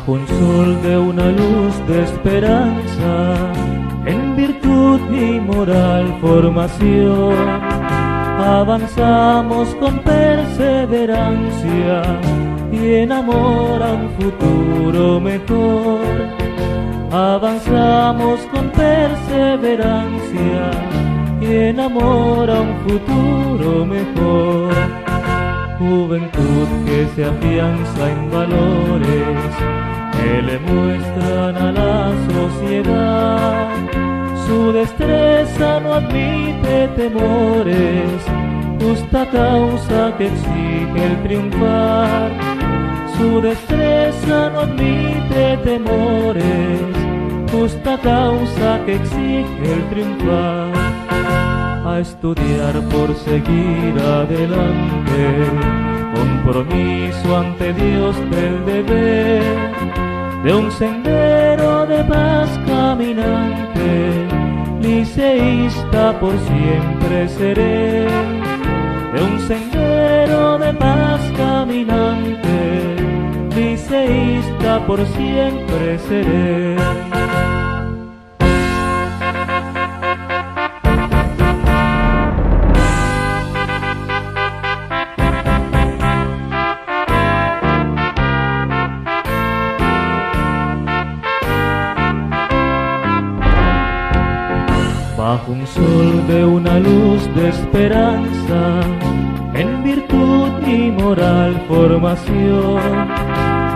bajo un sol de una luz de esperanza, en virtud y moral formación, avanzamos con perseverancia y en amor a un futuro mejor. Avanzamos con perseverancia y en amor a un futuro mejor. Juventud que se afianza en valores que le muestran a la sociedad. Su destreza no admite temores, justa causa que exige el triunfar. Su destreza no admite temores, justa causa que exige el triunfar. A estudiar por seguir adelante, compromiso ante Dios del deber, de un sendero de paz caminante, liceísta por siempre seré. De un sendero de paz caminante, liceísta por siempre seré. Bajo un sol de una luz de esperanza, en virtud y moral formación,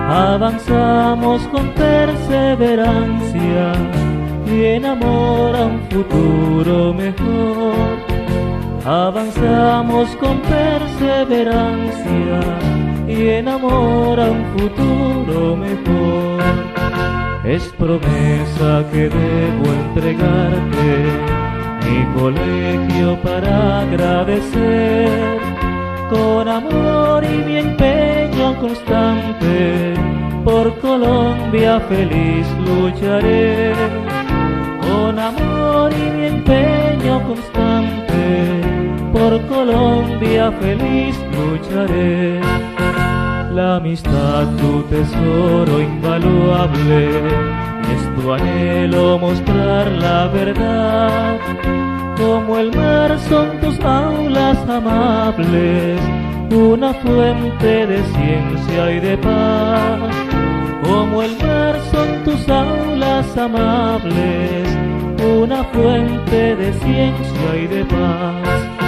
avanzamos con perseverancia y en amor a un futuro mejor. Avanzamos con perseverancia y en amor a un futuro mejor. Es promesa que debo entregarte mi colegio para agradecer, con amor y mi empeño constante, por Colombia feliz lucharé. Con amor y mi empeño constante, por Colombia feliz lucharé. La amistad, tu tesoro invaluable, es tu anhelo mostrar la verdad. Como el mar son tus aulas amables, una fuente de ciencia y de paz. Como el mar son tus aulas amables, una fuente de ciencia y de paz.